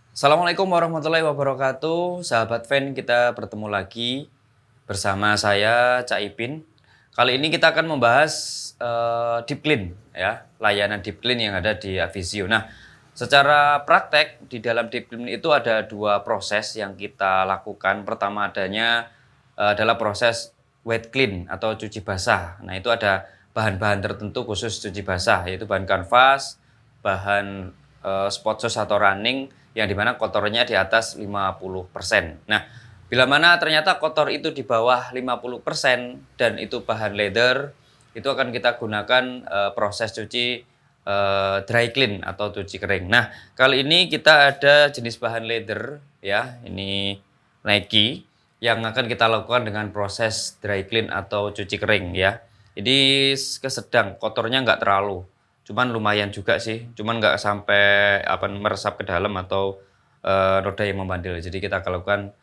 Assalamualaikum warahmatullahi wabarakatuh. Sahabat fan, kita bertemu lagi bersama saya Cak Ipin. Kali ini kita akan membahas deep clean ya, layanan deep clean yang ada di Avisio. Nah, secara praktek di dalam deep clean itu ada dua proses yang kita lakukan. Pertama adalah proses wet clean atau cuci basah. Nah, itu ada bahan-bahan tertentu khusus cuci basah, yaitu bahan kanvas, bahan spot sauce atau running yang dimana kotornya di atas 50%. Nah, bila mana ternyata kotor itu di bawah 50% dan itu bahan leather, itu akan kita gunakan proses cuci dry clean atau cuci kering. Nah, kali ini kita ada jenis bahan leather ya, ini Nike yang akan kita lakukan dengan proses dry clean atau cuci kering ya. Jadi kesedang, kotornya nggak terlalu, cuman lumayan juga sih, cuman nggak sampai meresap ke dalam atau noda yang membandel. Jadi kita akan lakukan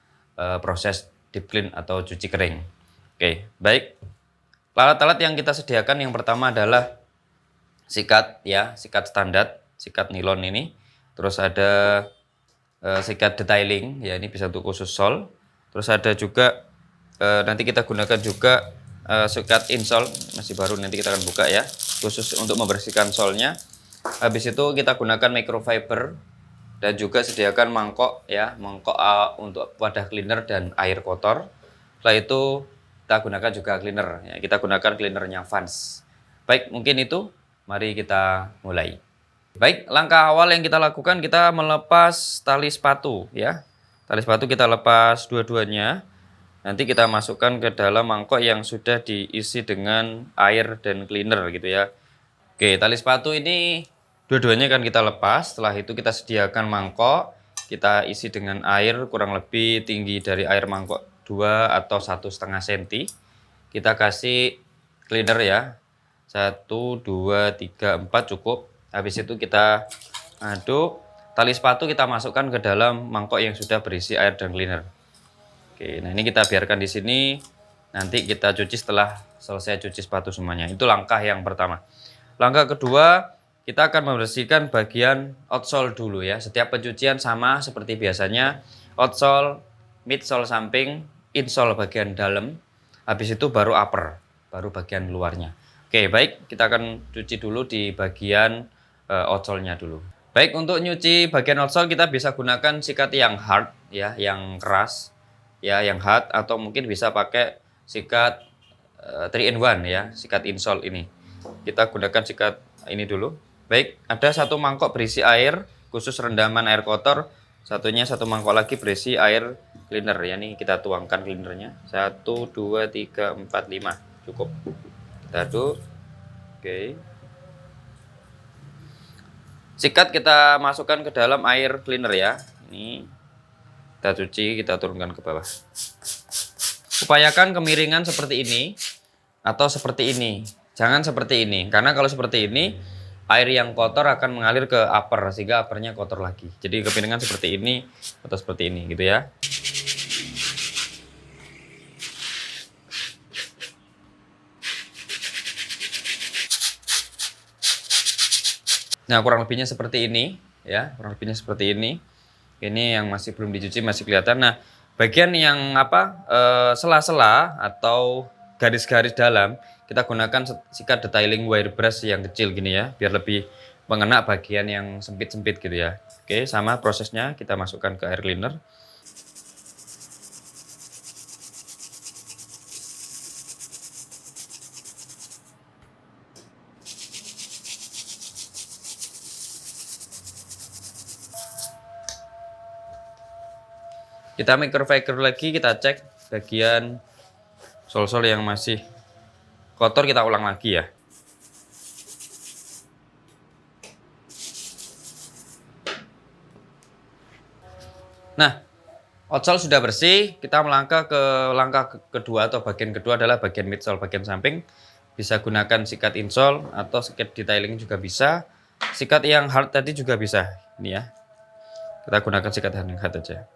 proses deep clean atau cuci kering. Oke, baik. Alat-alat yang kita sediakan yang pertama adalah sikat ya, sikat standar, sikat nilon ini. Terus ada sikat detailing ya, ini bisa untuk khusus sol. Terus ada juga nanti kita gunakan juga sikat insole, masih baru, nanti kita akan buka ya, khusus untuk membersihkan solnya. Habis itu kita gunakan microfiber dan juga sediakan mangkok ya, mangkok untuk wadah cleaner dan air kotor. Setelah itu kita gunakan juga cleaner ya, kita gunakan cleanernya Vans. Baik, mungkin itu, mari kita mulai. Baik, langkah awal yang kita lakukan, kita melepas tali sepatu ya. Tali sepatu kita lepas dua-duanya. Nanti kita masukkan ke dalam mangkok yang sudah diisi dengan air dan cleaner gitu ya. Oke, tali sepatu ini dua-duanya kan kita lepas. Setelah itu kita sediakan mangkok, kita isi dengan air kurang lebih tinggi dari air mangkok 2 atau 1,5 cm. Kita kasih cleaner ya, 1, 2, 3, 4 cukup. Habis itu kita aduk, tali sepatu kita masukkan ke dalam mangkok yang sudah berisi air dan cleaner. Oke, nah ini kita biarkan di sini. Nanti kita cuci setelah selesai cuci sepatu semuanya. Itu langkah yang pertama. Langkah kedua, kita akan membersihkan bagian outsole dulu ya. Setiap pencucian sama seperti biasanya. Outsole, midsole samping, insole bagian dalam. Habis itu baru upper, baru bagian luarnya. Oke, baik, kita akan cuci dulu di bagian outsole-nya dulu. Baik, untuk nyuci bagian outsole kita bisa gunakan sikat yang hard ya, yang keras ya, yang hard, atau mungkin bisa pakai sikat 3-in-1 ya, sikat insole ini. Kita gunakan sikat ini dulu. Baik, ada satu mangkok berisi air khusus rendaman air kotor, satunya satu mangkok lagi berisi air cleaner ya. Nih kita tuangkan cleanernya. 1, 2, 3, 4, 5 cukup. Kita aduk. Oke. Sikat kita masukkan ke dalam air cleaner ya. Ini kita cuci, kita turunkan ke bawah. Upayakan kemiringan seperti ini atau seperti ini. Jangan seperti ini, karena kalau seperti ini air yang kotor akan mengalir ke upper sehingga uppernya kotor lagi. Jadi kemiringan seperti ini atau seperti ini gitu ya. Nah, kurang lebihnya seperti ini ya, kurang lebihnya seperti ini. Ini yang masih belum dicuci masih kelihatan. Nah, bagian yang sela-sela atau garis-garis dalam, kita gunakan sikat detailing wire brush yang kecil gini ya, biar lebih mengena bagian yang sempit-sempit gitu ya. Oke, sama prosesnya, kita masukkan ke air cleaner. Kita microfiber lagi, kita cek bagian sol-sol yang masih kotor, kita ulang lagi ya. Nah, outsole sudah bersih, kita melangkah ke langkah kedua atau bagian kedua adalah bagian midsole, bagian samping. Bisa gunakan sikat insole atau sikat detailing juga bisa. Sikat yang hard tadi juga bisa. Ini ya. Kita gunakan sikat yang hard aja.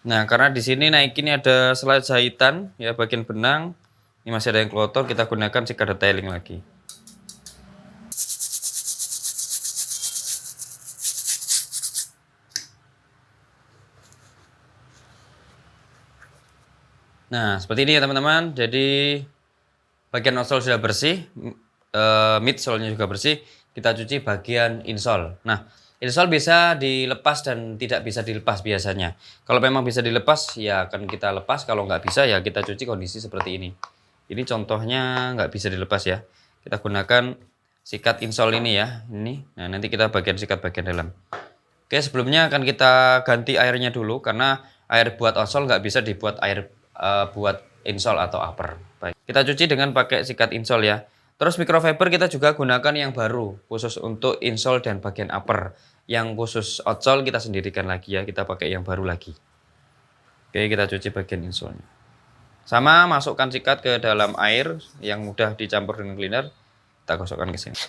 Nah, karena di sini naik ini ada slide jahitan ya bagian benang. Ini masih ada yang kotor, kita gunakan sikat detailing lagi. Nah, seperti ini ya teman-teman. Jadi bagian outsole sudah bersih, midsole-nya juga bersih. Kita cuci bagian insole. Nah, insole bisa dilepas dan tidak bisa dilepas biasanya. Kalau memang bisa dilepas, ya akan kita lepas. Kalau nggak bisa, ya kita cuci kondisi seperti ini. Ini contohnya nggak bisa dilepas ya. Kita gunakan sikat insole ini ya. Ini. Nah, nanti kita bagian sikat bagian dalam. Oke, sebelumnya akan kita ganti airnya dulu karena air buat outsole nggak bisa dibuat air buat insole atau upper. Baik, kita cuci dengan pakai sikat insole ya. Terus microfiber kita juga gunakan yang baru khusus untuk insole dan bagian upper. Yang khusus outsole kita sendirikan lagi ya, kita pakai yang baru lagi. Oke, kita cuci bagian insole-nya. Sama masukkan sikat ke dalam air yang mudah dicampur dengan cleaner. Kita gosokkan ke sini.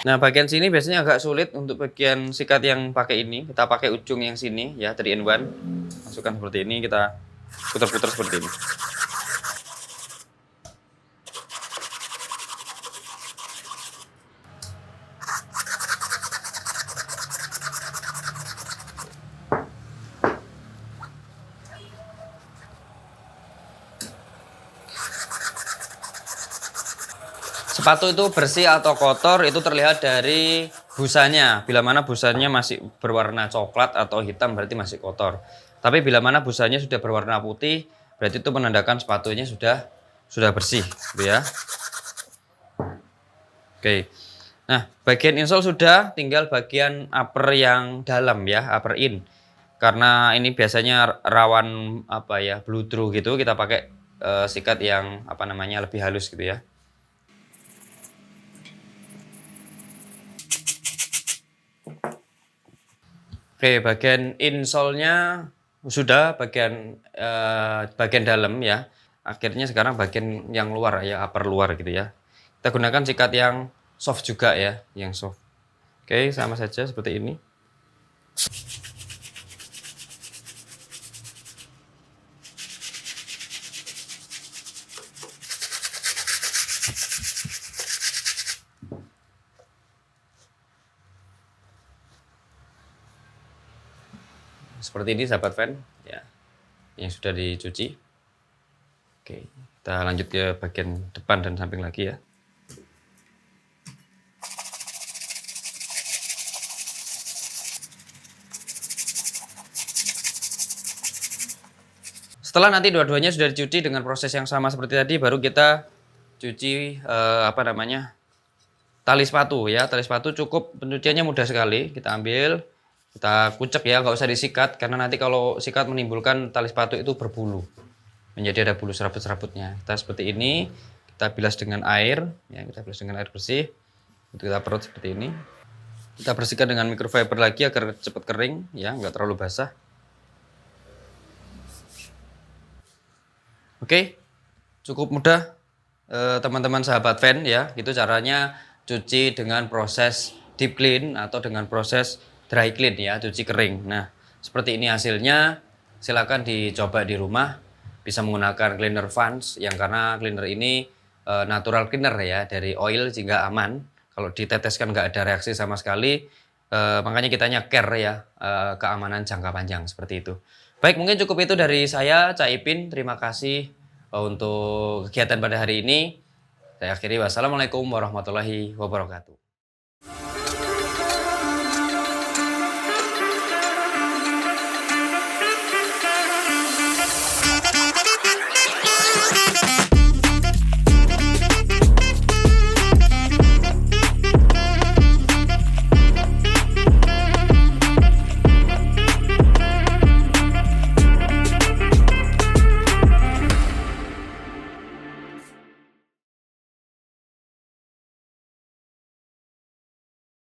Nah, bagian sini biasanya agak sulit untuk bagian sikat yang pakai ini. Kita pakai ujung yang sini ya, 3-in-1. Masukkan seperti ini, kita putar-putar seperti ini. Sepatu itu bersih atau kotor itu terlihat dari busanya. Bila mana busanya masih berwarna coklat atau hitam berarti masih kotor. Tapi bila mana busanya sudah berwarna putih berarti itu menandakan sepatunya sudah bersih, gitu ya. Oke. Nah, bagian insole sudah, tinggal bagian upper yang dalam ya, upper in. Karena ini biasanya rawan apa ya, bludru gitu, kita pakai sikat yang apa namanya lebih halus gitu ya. Oke, bagian insole-nya sudah bagian dalam ya. Akhirnya sekarang bagian yang luar ya, upper luar gitu ya. Kita gunakan sikat yang soft juga ya, yang soft. Oke, sama saja seperti ini. Seperti ini sahabat fan ya, yang sudah dicuci. Oke, kita lanjut ke bagian depan dan samping lagi ya. Setelah nanti dua-duanya sudah dicuci dengan proses yang sama seperti tadi, baru kita cuci apa namanya, tali sepatu ya. Tali sepatu cukup, pencuciannya mudah sekali. Kita ambil, kita kucek ya, nggak usah disikat karena nanti kalau sikat menimbulkan tali sepatu itu berbulu, menjadi ada bulu serabut-serabutnya. Kita seperti ini, kita bilas dengan air ya, kita bilas dengan air bersih. Untuk kita perut seperti ini. Kita bersihkan dengan microfiber lagi agar cepat kering ya, nggak terlalu basah. Oke, cukup mudah teman-teman sahabat fan ya. Itu caranya cuci dengan proses deep clean atau dengan proses dry clean ya, cuci kering. Nah, seperti ini hasilnya. Silakan dicoba di rumah. Bisa menggunakan cleaner Vans yang karena cleaner ini natural cleaner ya, dari oil sehingga aman. Kalau diteteskan nggak ada reaksi sama sekali. Makanya kitanya care ya, keamanan jangka panjang seperti itu. Baik, mungkin cukup itu dari saya, Cak Ipin. Terima kasih untuk kegiatan pada hari ini. Saya akhiri, wassalamualaikum warahmatullahi wabarakatuh.